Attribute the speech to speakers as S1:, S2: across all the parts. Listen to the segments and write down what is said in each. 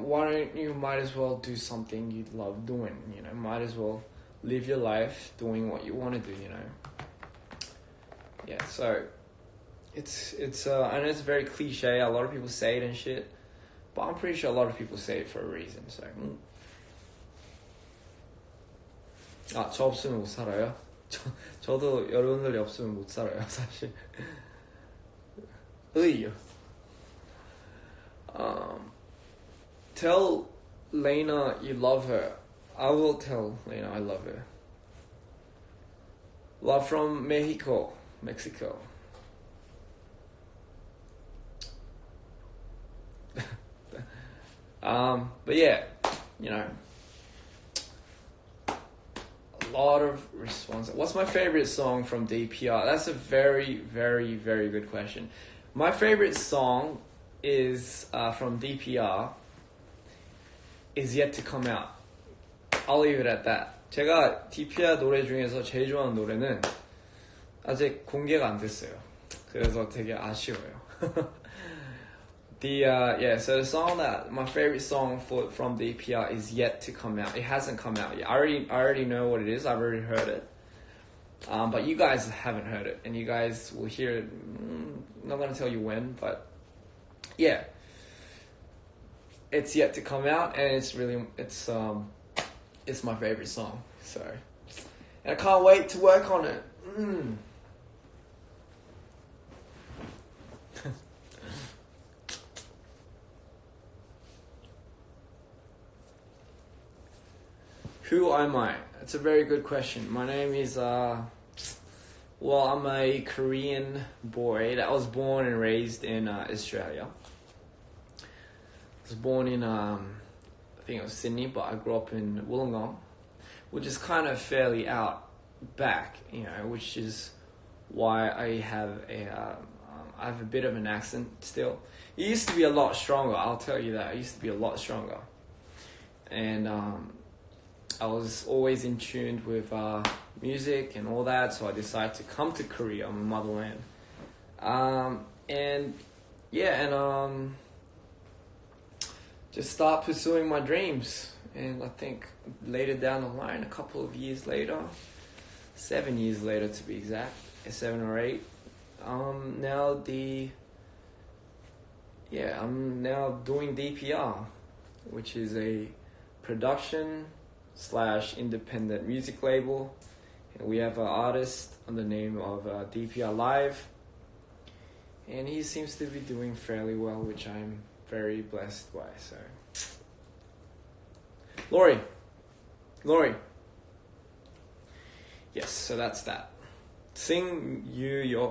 S1: why don't you might as well do something you love doing, you know, might as well live your life doing what you want to do, you know. Yeah, so it's I know it's very cliche, a lot of people say it and shit, but I'm pretty sure a lot of people say it for a reason, so. 저 없으면 못 살아요? 저도 여러분들이 없으면 못 살아요, 사실. 의요. Tell Lena you love her. I will tell Lena I love her. Love from Mexico. But yeah, you know, a lot of response. What's my favorite song from DPR? That's a very, very, very good question. My favorite song is from DPR is yet to come out. I'll leave it at that. 제가 DPR 노래 중에서 제일 좋아하는 노래는 아직 공개가 안 됐어요. 그래서 되게 아쉬워요. So the song that my favorite song from DPR is yet to come out. It hasn't come out yet. I already know what it is. I've already heard it. But you guys haven't heard it, and you guys will hear it. I'm not gonna tell you when, but yeah, it's yet to come out, and it's my favorite song. So, and I can't wait to work on it. Who am I? It's a very good question. My name is, I'm a Korean boy that was born and raised in Australia. I was born in, I think it was Sydney, but I grew up in Wollongong, which is kind of fairly out back, you know, which is why I have a bit of an accent still. It used to be a lot stronger, I'll tell you that. It used to be a lot stronger. And, I was always in tune with music and all that, so I decided to come to Korea, my motherland. Just start pursuing my dreams. And I think later down the line, a couple of years later, 7 years later to be exact, 7 or 8, I'm now doing DPR, which is a production / independent music label, and we have an artist on the name of DPR Live, and he seems to be doing fairly well, which I'm very blessed by. So, Lori, yes. So that's that. Sing you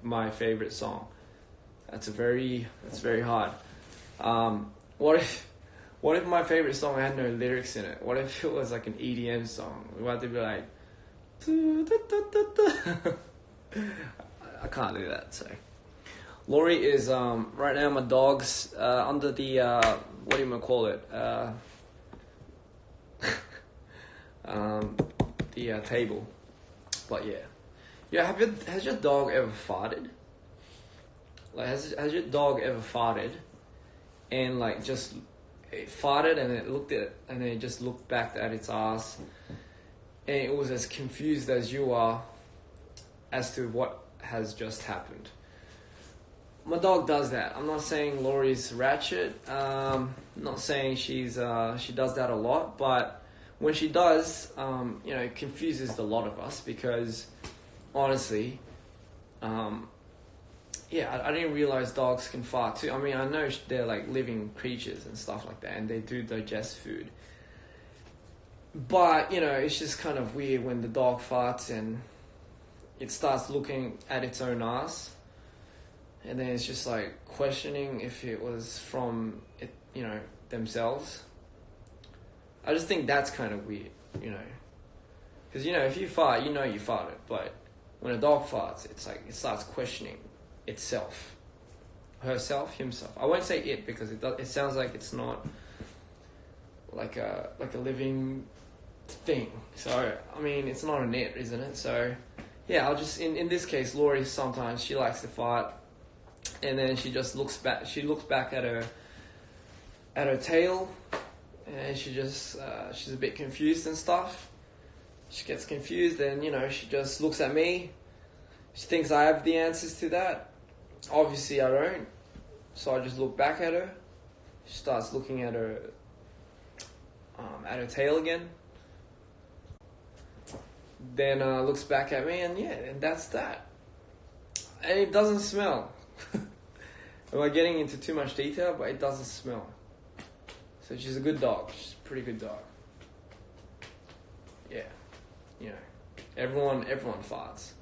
S1: my favorite song. That's very hard. What if my favorite song had no lyrics in it? What if it was like an EDM song? We have to be like, I can't do that. So, Lori is right now my dog's under the what do you call it? The table. But yeah. Has your dog ever farted? Like, has your dog ever farted and like just it farted and then it just looked back at its ass, and it was as confused as you are as to what has just happened. My dog does that. I'm not saying Lori's ratchet. I'm not saying she does that a lot, but when she does, it confuses the lot of us because honestly, I didn't realize dogs can fart too. I mean, I know they're like living creatures and stuff like that, and they do digest food. But, it's just kind of weird when the dog farts and it starts looking at its own ass. And then it's just like questioning if it was from it, themselves. I just think that's kind of weird, Because, if you fart, you farted. But when a dog farts, it's like it starts questioning itself, herself, himself. I won't say it because it sounds like it's not like a living thing. So I mean, it's not an it, isn't it? So yeah, I'll just in this case, Lori sometimes she likes to fart, and then she just looks back. She looks back at at her tail, and she's a bit confused and stuff. She gets confused, and she just looks at me. She thinks I have the answers to that. Obviously, I don't. So I just look back at her. She starts looking at her tail again. Then looks back at me, and that's that. And it doesn't smell. Am I getting into too much detail? But it doesn't smell. So she's a good dog. She's a pretty good dog. Yeah. Everyone farts.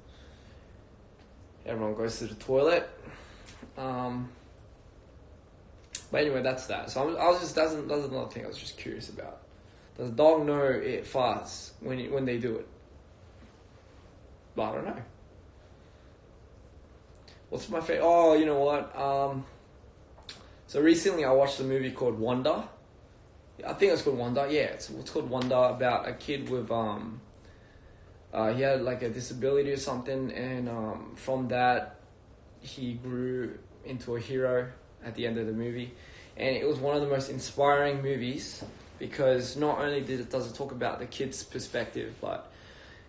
S1: Everyone goes to the toilet. But anyway, that's that. So that's another thing I was just curious about. Does a dog know it farts when they do it? But I don't know. What's my favorite? Oh, you know what? So recently I watched a movie called Wonder. I think it's called Wonder. Yeah, it's called Wonder, about a kid with he had like a disability or something, and from that he grew into a hero at the end of the movie. And it was one of the most inspiring movies, because not only does it talk about the kid's perspective, but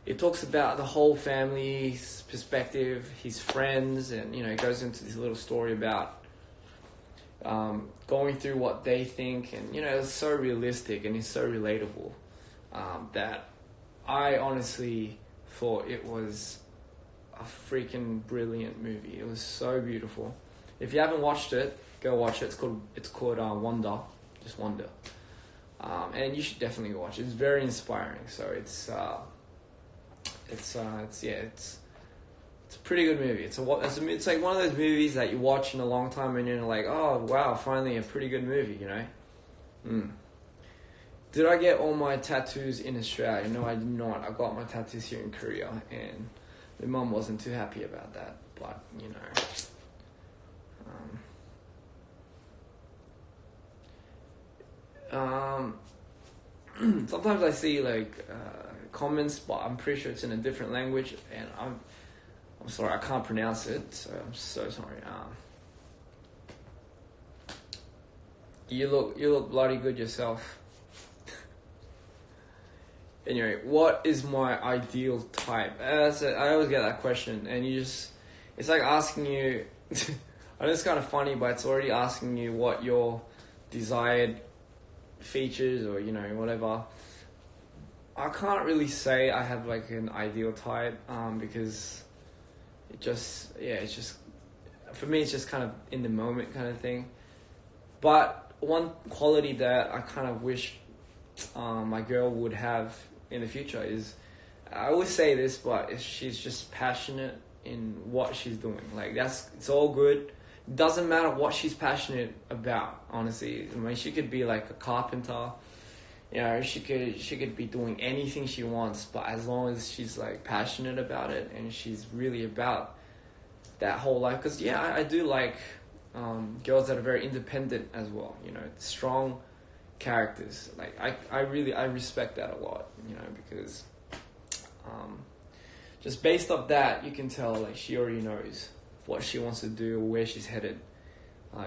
S1: it talks about the whole family's perspective, his friends, and it goes into this little story about going through what they think, and it's so realistic and it's so relatable that I honestly thought it was a freaking brilliant movie. It was so beautiful. If you haven't watched it, go watch it. It's called Wonder, just Wonder, and you should definitely go watch it. It's very inspiring. So it's a pretty good movie. It's like one of those movies that you watch in a long time and you're like, oh wow, finally a pretty good movie, Did I get all my tattoos in Australia? No, I did not. I got my tattoos here in Korea, and my mum wasn't too happy about that. But sometimes I see comments, but I'm pretty sure it's in a different language, and I'm sorry, I can't pronounce it, so I'm so sorry. You look bloody good yourself. Anyway, what is my ideal type? I always get that question, and it's like asking you. I know it's kind of funny, but it's already asking you what your desired features or whatever. I can't really say I have like an ideal type, because it's just for me, it's just kind of in the moment kind of thing. But one quality that I kind of wish my girl would have in the future is, I always say this, but she's just passionate in what she's doing. Like it's all good. It doesn't matter what she's passionate about, honestly. I mean, she could be like a carpenter. She could be doing anything she wants, but as long as she's like passionate about it and she's really about that whole life. Because I do like girls that are very independent as well. Strong characters. Like I respect that a lot. Because just based off that, you can tell like she already knows what she wants to do, where she's headed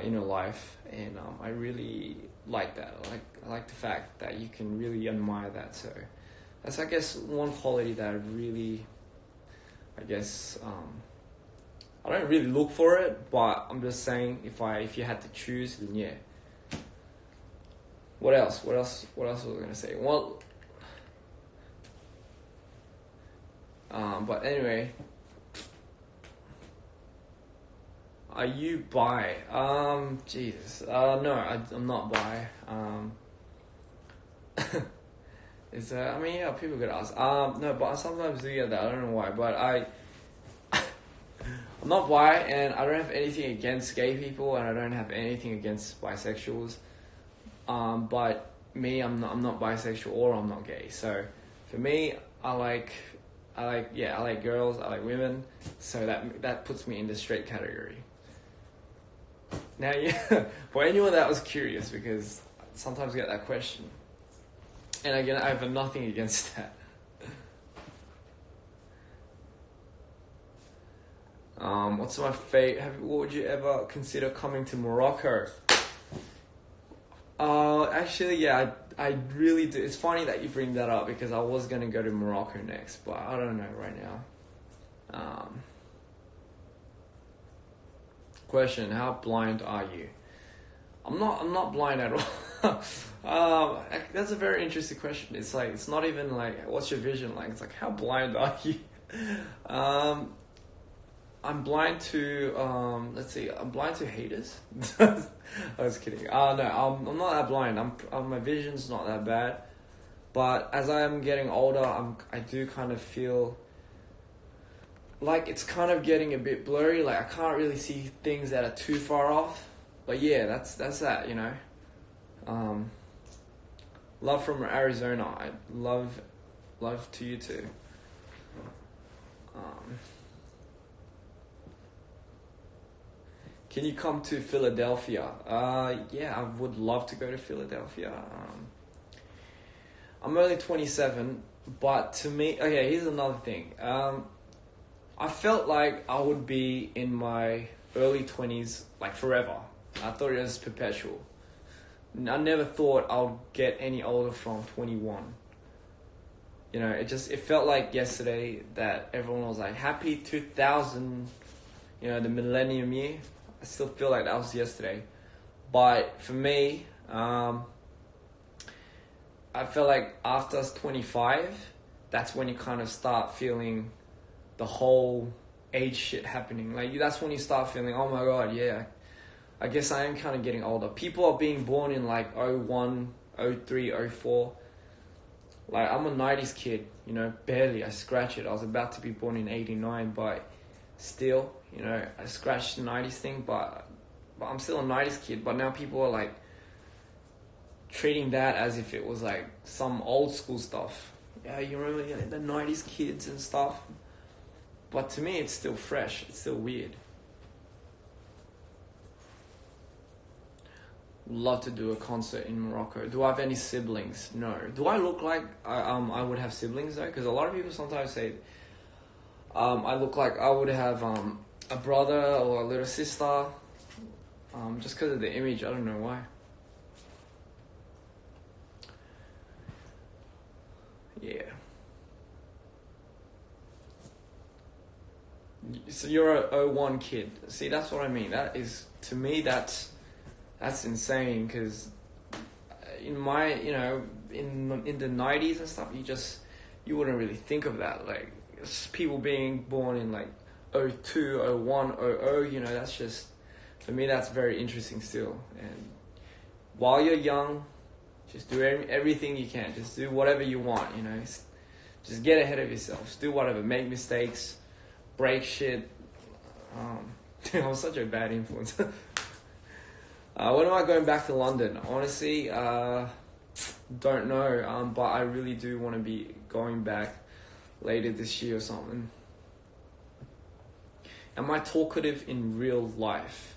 S1: in her life, and I really like that. I like the fact that you can really admire that. So that's, I guess, one quality that I really, I don't really look for it, but I'm just saying, if you had to choose, then yeah. What else was I gonna say? Well, but anyway, are you bi? Jesus. No, I'm not bi. People could ask. No, but I sometimes do get that. I don't know why, but I'm not bi, and I don't have anything against gay people, and I don't have anything against bisexuals. But me, I'm not bisexual or I'm not gay. So for me, I like girls, I like women. So that puts me in the straight category. Now, for anyone that was curious, because I sometimes get that question, and again, I have nothing against that. What's my fate? What would you ever consider coming to Morocco? Actually, yeah, I really do. It's funny that you bring that up because I was gonna go to Morocco next, but I don't know right now. Question: how blind are you? I'm not blind at all. That's a very interesting question. It's like, it's not even like, what's your vision like? It's like, how blind are you? I'm blind to, let's see, I'm blind to haters. I was kidding. No, I'm not that blind. My vision's not that bad. But as I am getting older, I do kind of feel like it's kind of getting a bit blurry. Like I can't really see things that are too far off. But yeah, that's that, you know. Love from Arizona. I love to you too. Can you come to Philadelphia? Yeah, I would love to go to Philadelphia. I'm only 27, but to me, okay, here's another thing. I felt like I would be in my early 20s, like forever. I thought it was perpetual. I never thought I would get any older from 21. You know, it felt like yesterday that everyone was like, happy 2000, you know, the millennium year. I still feel like that was yesterday. But for me, I felt like after 25, that's when you kind of start feeling the whole age shit happening. Like, that's when you start feeling, oh my God, yeah, I guess I am kind of getting older. People are being born in like 01, 03, 04. Like, I'm a 90s kid, you know, barely. I scratch it. I was about to be born in 89, but still, you know, I scratched the 90s thing, but I'm still a 90s kid. But now people are like treating that as if it was like some old school stuff. Yeah, you remember the 90s kids and stuff. But to me, it's still fresh. It's still weird. Love to do a concert in Morocco. Do I have any siblings? No. Do I look like I would have siblings though? Because a lot of people sometimes say I look like I would have a brother or a little sister. Just because of the image, I don't know why. Yeah. So you're a 01 kid. See, that's what I mean. That is, to me, that's insane. Because in my, you know, in the 90s and stuff, you wouldn't really think of that. Like, people being born in like 02, 01, 00, you know, that's just, for me, that's very interesting still. And while you're young, just do everything you can. Just do whatever you want, you know. Just get ahead of yourself. Just do whatever. Make mistakes. Break shit. I'm such a bad influence. When am I going back to London? Honestly, don't know. But I really do want to be going back later this year or something. Am I talkative in real life?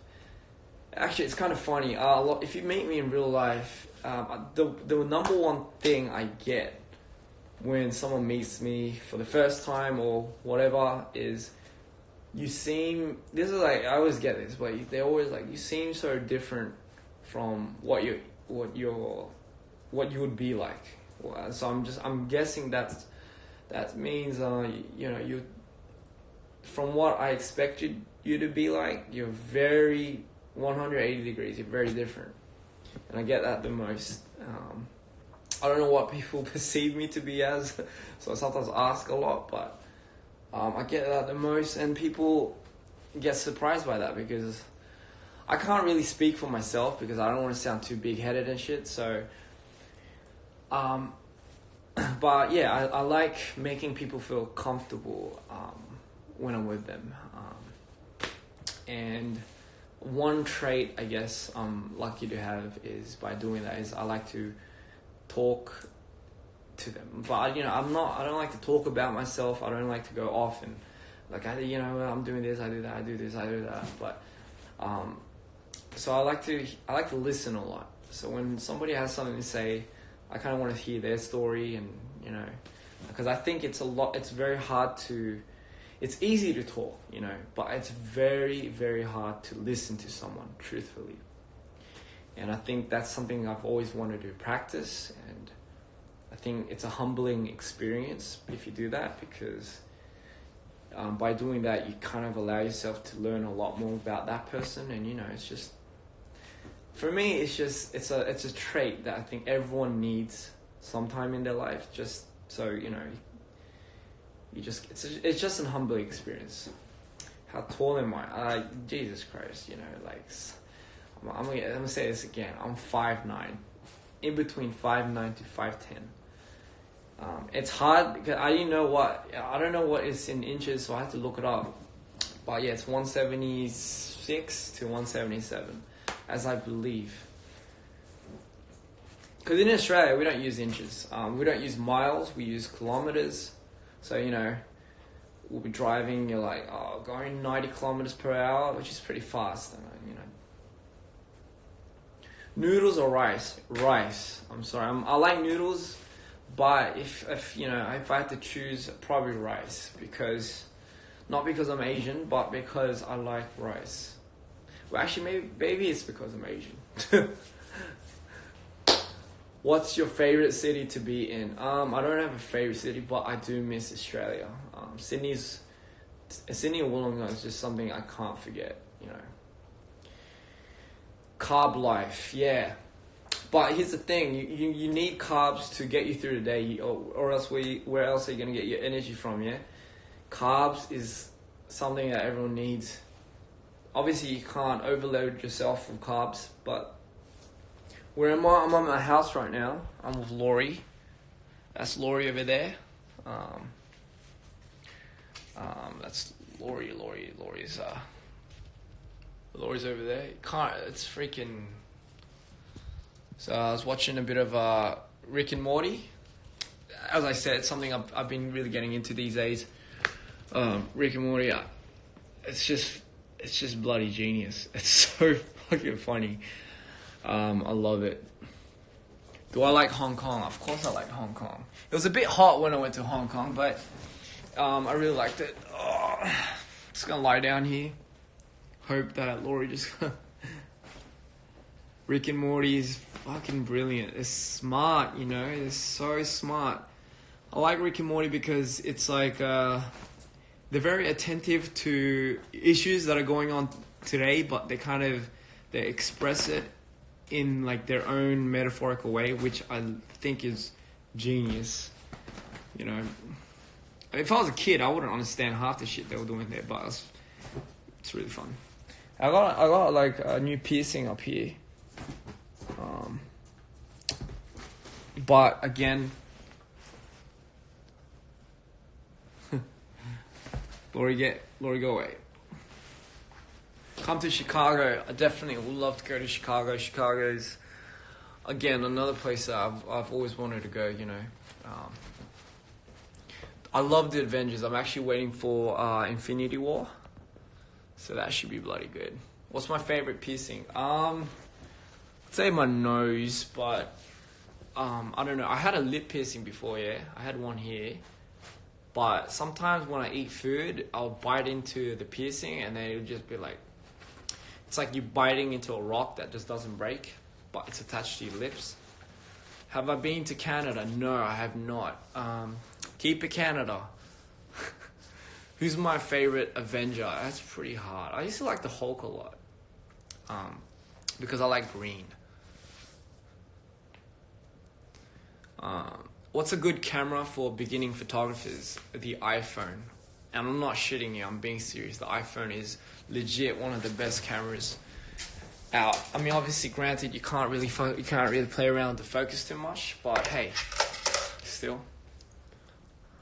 S1: Actually, it's kind of funny. If you meet me in real life, the number one thing I get when someone meets me for the first time or whatever is, this is like, I always get this, but they're always like, you seem so different from what you would be like. So I'm guessing that means you know, you, from what I expected you to be like, you're very 180 degrees. You're very different, and I get that the most. I don't know what people perceive me to be as, so I sometimes ask a lot, but I get that the most, and people get surprised by that because I can't really speak for myself because I don't want to sound too big-headed and shit, so but yeah, I like making people feel comfortable when I'm with them, and one trait I guess I'm lucky to have is by doing that is I like to talk to them, but you know, I don't like to talk about myself. I don't like to go off and like, I'm doing this, I do that, I do this, I do that, but so I like to listen a lot. So when somebody has something to say, I kind of want to hear their story, and you know, because I think it's very hard to, it's easy to talk, you know, but it's very, very hard to listen to someone truthfully. And I think that's something I've always wanted to practice, and I think it's a humbling experience if you do that, because by doing that you kind of allow yourself to learn a lot more about that person. And it's just, for me, it's a trait that I think everyone needs sometime in their life, just so it's just a humbling experience. How tall am I? Jesus Christ, I'm gonna say this again. I'm 5'9", in between 5'9" to 5'10". It's hard because I don't know what is in inches, so I have to look it up. But yeah, it's 176 to 177, as I believe. Because in Australia, we don't use inches. We don't use miles. We use kilometers. So we'll be driving. You're like, going 90 kilometers per hour, which is pretty fast. Noodles or rice? Rice. I'm sorry. I like noodles, but if I had to choose, probably rice, because not because I'm Asian, but because I like rice. Well, actually, maybe it's because I'm Asian. What's your favorite city to be in? I don't have a favorite city, but I do miss Australia. Sydney or Wollongong is just something I can't forget. Carb life, yeah. But here's the thing: you need carbs to get you through the day, or else where else are you gonna get your energy from? Yeah, carbs is something that everyone needs. Obviously, you can't overload yourself with carbs, but where am I? I'm at my house right now. I'm with Laurie. That's Laurie over there. That's Laurie. Laurie's over there. It's freaking. So I was watching a bit of Rick and Morty. As I said, it's something I've been really getting into these days. Rick and Morty. It's just bloody genius. It's so fucking funny. I love it. Do I like Hong Kong? Of course I like Hong Kong. It was a bit hot when I went to Hong Kong, but I really liked it. Just gonna lie down here. Hope that Laurie just... Rick and Morty is fucking brilliant. It's smart, It's so smart. I like Rick and Morty because it's like... they're very attentive to issues that are going on today, but they express it in like their own metaphorical way, which I think is genius. If I was a kid, I wouldn't understand half the shit they were doing there, but it's really fun. I got like a new piercing up here. But again, Laurie, go away. Come to Chicago. I definitely would love to go to Chicago. Chicago is, again, another place that I've always wanted to go. I love the Avengers. I'm actually waiting for Infinity War, so that should be bloody good. What's my favorite piercing? I'd say my nose, but I don't know. I had a lip piercing before. Yeah, I had one here. But sometimes when I eat food, I'll bite into the piercing, and then it'll just be like, it's like you biting into a rock that just doesn't break, but it's attached to your lips. Have I been to Canada? No, I have not. Keep it Canada. Who's my favorite Avenger? That's pretty hard. I used to like the Hulk a lot, because I like green. What's a good camera for beginning photographers? The iPhone. And I'm not shitting you, I'm being serious. The iPhone is legit one of the best cameras out. I mean, obviously, granted, you can't really play around with the focus too much, but hey, still.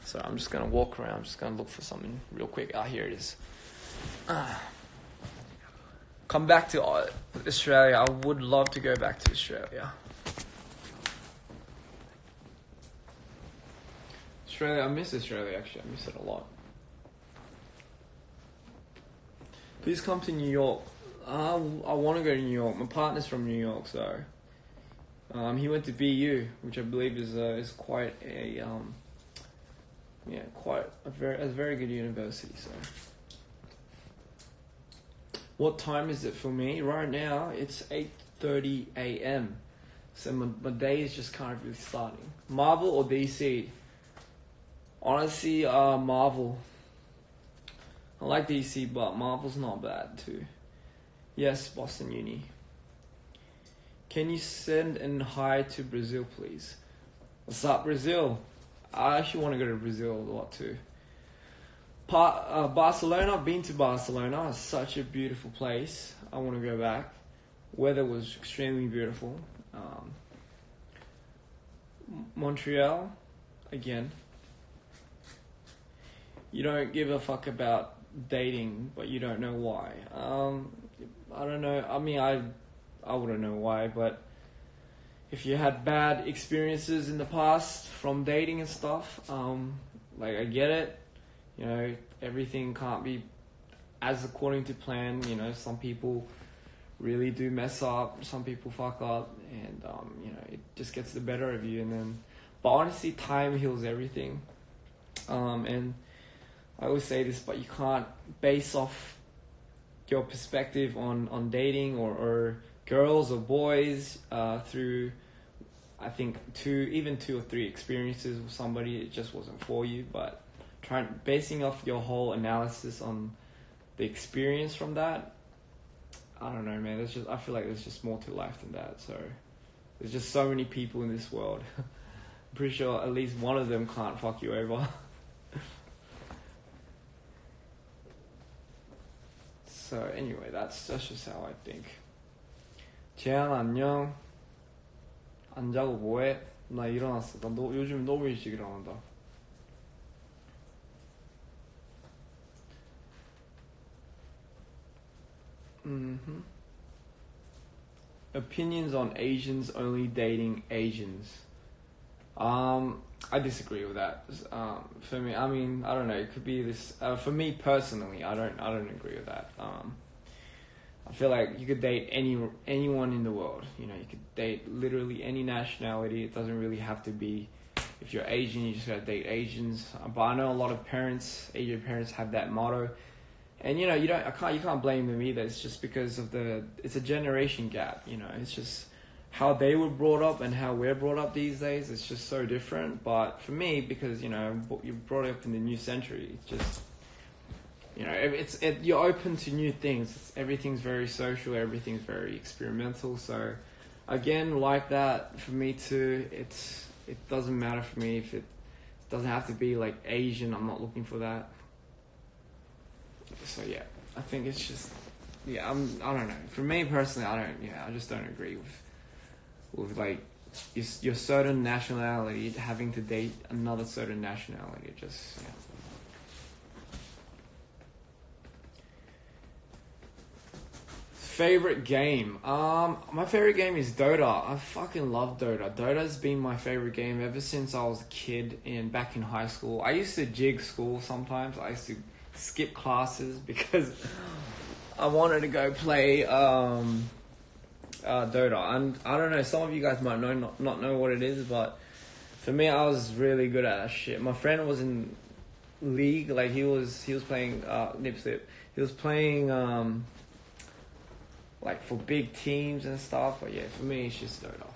S1: So I'm just gonna walk around. I'm just gonna look for something real quick. Here it is. Come back to Australia. I would love to go back to Australia. I miss Australia, actually. I miss it a lot. Please come to New York. I want to go to New York. My partner's from New York, so... he went to BU, which I believe is quite a... very good university, so... What time is it for me? Right now, it's 8:30 a.m. So my day is just kind of really starting. Marvel or DC? Honestly, Marvel. I like DC, but Marvel's not bad too. Yes, Boston Uni. Can you send an hi to Brazil, please? What's up, Brazil? I actually want to go to Brazil a lot too. Barcelona, I've been to Barcelona. It's such a beautiful place. I want to go back. Weather was extremely beautiful. Montreal, again. You don't give a fuck about dating, but you don't know why. I don't know. I mean, I wouldn't know why, but if you had bad experiences in the past from dating and stuff, like I get it. You know, everything can't be as according to plan. You know, some people really do mess up. Some people fuck up, and you know, it just gets the better of you. And then, but honestly, time heals everything. And I always say this, but you can't base off your perspective on dating or girls or boys through, I think, two or three experiences with somebody. It just wasn't for you. But basing off your whole analysis on the experience from that, I don't know, man. I feel like there's just more to life than that. So there's just so many people in this world. I'm pretty sure at least one of them can't fuck you over. So anyway, that's just how I think. 재한 안녕. 안 자고 뭐해? 나 일어났어. 요즘 너무 일찍 일어난다. Opinions on Asians only dating Asians. I disagree with that. For me, I mean, I don't know. It could be this. For me personally, I don't agree with that. I feel like you could date anyone in the world. You know, you could date literally any nationality. It doesn't really have to be. If you're Asian, you just gotta date Asians. But I know a lot of Asian parents have that motto, and you know, you can't blame them either. It's just because of it's a generation gap. You know, it's just how they were brought up and how we're brought up these days. It's just so different. But for me, because you know, you're brought up in the new century, it's just, you know, you're open to new things. Everything's very social. Everything's very experimental. So, again, like that, for me too, it doesn't matter for me if it doesn't have to be like Asian. I'm not looking for that. So yeah, I think it's just, yeah, I don't know. For me personally, I just don't agree with like your certain nationality having to date another certain nationality. It just, yeah. Favorite game? My favorite game is Dota. I fucking love Dota. Dota's been my favorite game ever since I was a kid back in high school. I used to jig school sometimes. I used to skip classes because I wanted to go play Dota. And I don't know, some of you guys might not know what it is, but for me, I was really good at that shit. My friend was in League, like he was playing Nipslip. He was playing like for big teams and stuff. But yeah, for me, it's just Dota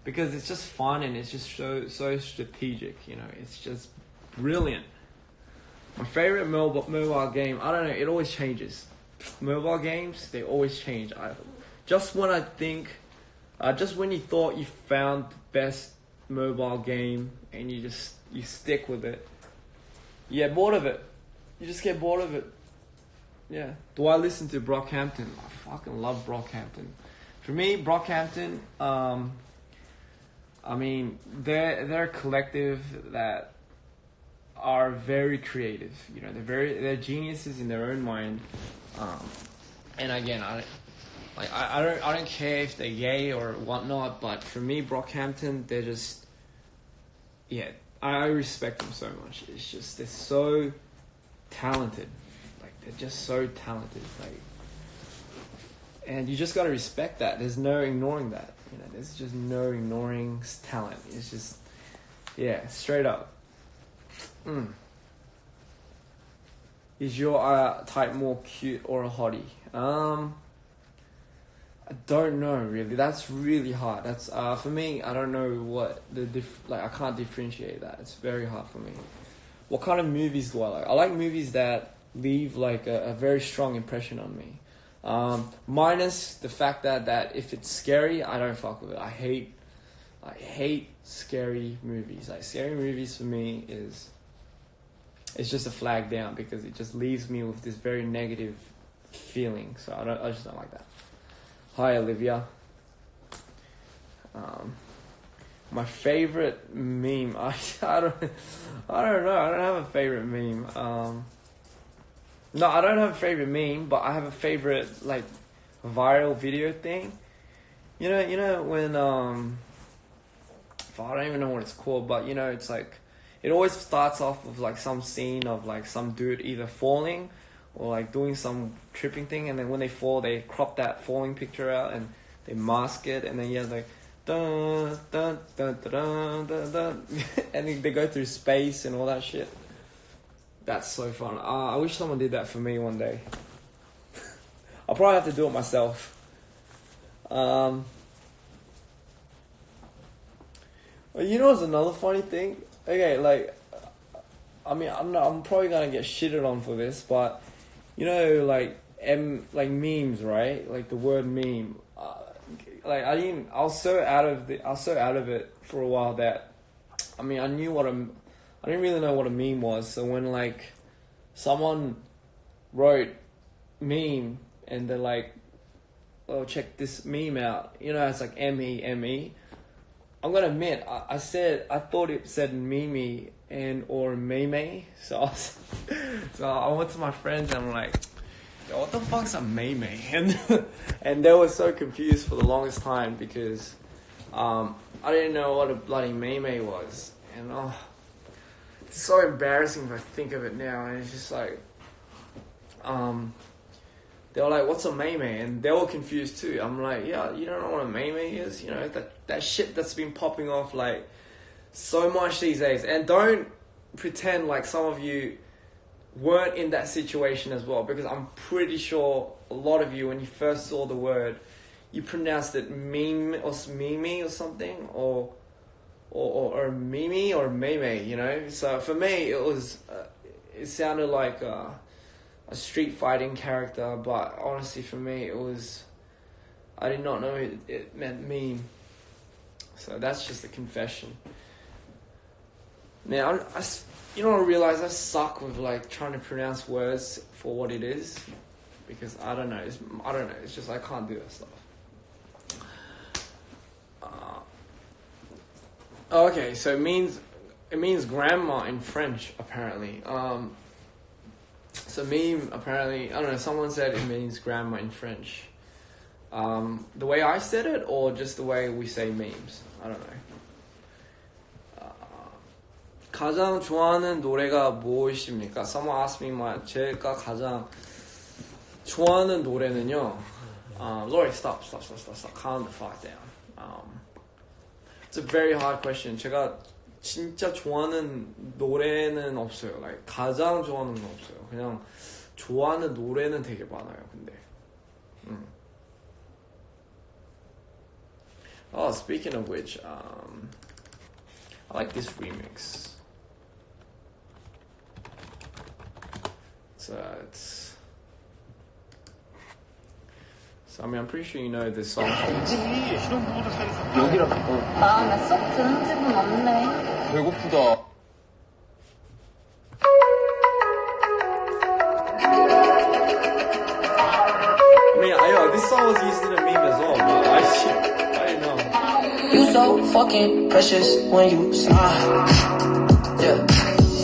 S1: because it's just fun and it's just so strategic. You know, it's just brilliant. My favorite mobile game, I don't know, it always changes. Mobile games, they always change. Just when you thought you found the best mobile game and you stick with it, you get bored of it. You just get bored of it. Yeah. Do I listen to Brockhampton? I fucking love Brockhampton. For me, Brockhampton, I mean, they're a collective that are very creative. You know, they're geniuses in their own mind. And again, I don't care if they're gay or whatnot, but for me, Brockhampton, they're just, yeah, I respect them so much. It's just, they're so talented. Like, they're just so talented. Like, and you just gotta respect that. There's no ignoring that. You know, there's just no ignoring talent. It's just, yeah, straight up. Is your type more cute or a hottie? I don't know really. That's really hard. That's for me. I don't know what like. I can't differentiate that. It's very hard for me. What kind of movies do I like? I like movies that leave like a very strong impression on me. Minus the fact that if it's scary, I don't fuck with it. I hate scary movies. Like scary movies for me it's just a flag down because it just leaves me with this very negative feeling. So I just don't like that. Hi Olivia. My favorite meme. I don't know. I don't have a favorite meme. No, I don't have a favorite meme, but I have a favorite like viral video thing. You know when I don't even know what it's called, but it's like it always starts off with like some scene of like some dude either falling or like doing some tripping thing, and then when they fall, they crop that falling picture out and they mask it, and then you have like dun dun dun dun dun dun, and then they go through space and all that shit. That's so fun. I wish someone did that for me one day. I'll probably have to do it myself. Well, what's another funny thing? Okay, like, I mean, I'm probably gonna get shitted on for this, but like memes, right? Like the word meme. Like I was so out of it for a while that, I mean, I didn't really know what a meme was. So when like someone wrote meme and they're like, "Oh, check this meme out," it's like meme. I'm gonna admit, I thought it said Mimi or Meme. So I went to my friends and I'm like, "Yo, what the fuck's a Meme?" And they were so confused for the longest time because I didn't know what a bloody Meme was, and it's so embarrassing if I think of it now. And it's just like, they were like, "What's a meme?" And they were confused too. I'm like, "Yeah, you don't know what a meme is? That shit that's been popping off like so much these days." And don't pretend like some of you weren't in that situation as well, because I'm pretty sure a lot of you, when you first saw the word, you pronounced it meme or mimi or something, or mimi or meme. So for me, it sounded like a street fighting character, but honestly for me I did not know it meant meme. So that's just a confession. Now I realize I suck with like trying to pronounce words for what it is, because I don't know. It's just I can't do that stuff. Okay, so it means grandma in French apparently. So meme, apparently, I don't know, someone said it means grandma in French. The way I said it, or just the way we say memes? I don't know. 가장 좋아하는 노래가 무엇입니까? Someone asked me 제가 가장 좋아하는 노래는요. Lori, stop. Calm the fuck down. It's a very hard question. 제가 진짜 좋아하는 노래는 없어요. Like, 가장 좋아하는 건 없어요. 그냥 좋아하는 노래는 되게 많아요. 근데 Oh, speaking of which, I like this remix. So I mean, I'm pretty sure you know this song.
S2: 여기라고. 나 쏙 드는 집은 없네.
S3: 배고프다.
S1: I mean, this song was used in a meme as well, but I didn't know.
S4: You so fucking precious when you smile. Yeah,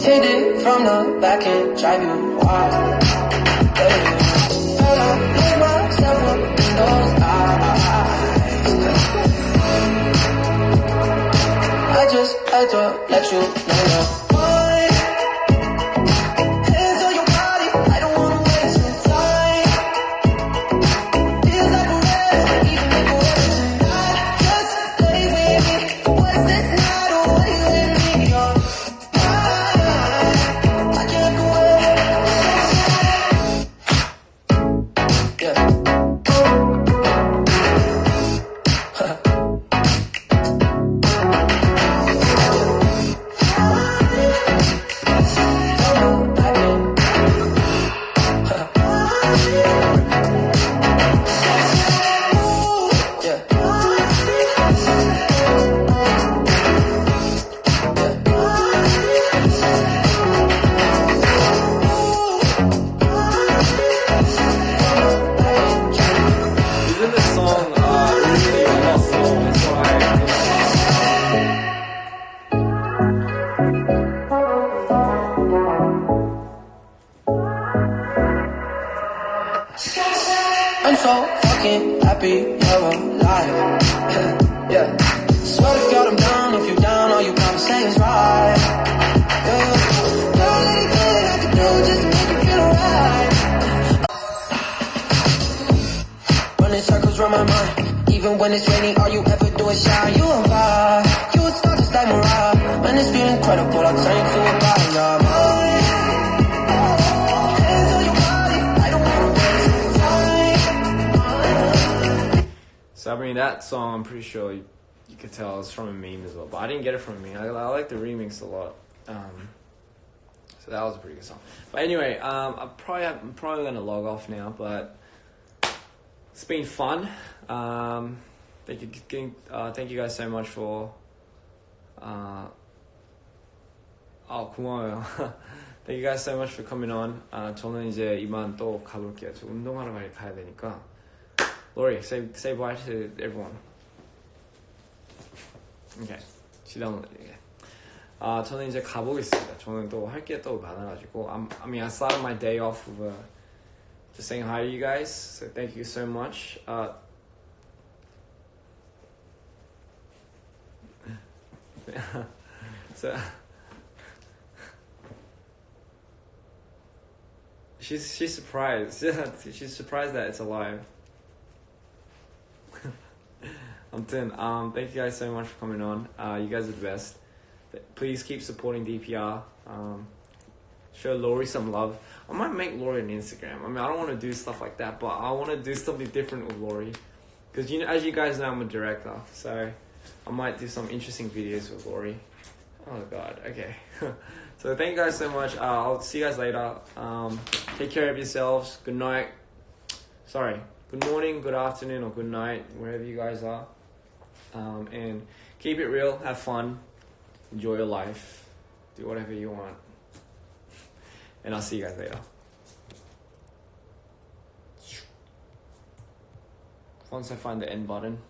S4: hit it from the back and drive you wild. Yeah. I don't lose myself up in those eyes. I just had to let you know. when it's raining, all you ever do is shine. You a vibe, you a star just like Mariah. When it's feeling incredible, I'll turn you to a body. You're mine. Hands on your body, I don't wanna waste time.
S1: So I mean, that song, I'm pretty sure you could tell is from a meme as well, but I didn't get it from a meme. I like the remix a lot. So that was a pretty good song. But anyway, I'm probably gonna log off now, but it's been fun. Thank you guys so much for 고마워요. Thank you guys so much for coming on. 저는 이제 이만 또 가볼게요. 저 운동하러 가야 되니까. Lori, say bye to everyone. Okay. 저는 이제 가보겠습니다. 저는 또 할 게 또 많아가지고. I started my day off with just saying hi to you guys. So thank you so much. So she's surprised. She's surprised that it's alive. Thank you guys so much for coming on. You guys are the best. Please keep supporting DPR. Show Lori some love. I might make Lori an Instagram. I mean, I don't want to do stuff like that, but I want to do something different with Lori. Because as you guys know, I'm a director, so I might do some interesting videos with Lori. Oh God, okay. So thank you guys so much. I'll see you guys later. Take care of yourselves. Good night. Sorry. Good morning, good afternoon, or good night, wherever you guys are. And keep it real, have fun, enjoy your life, do whatever you want. And I'll see you guys later. Once I find the end button.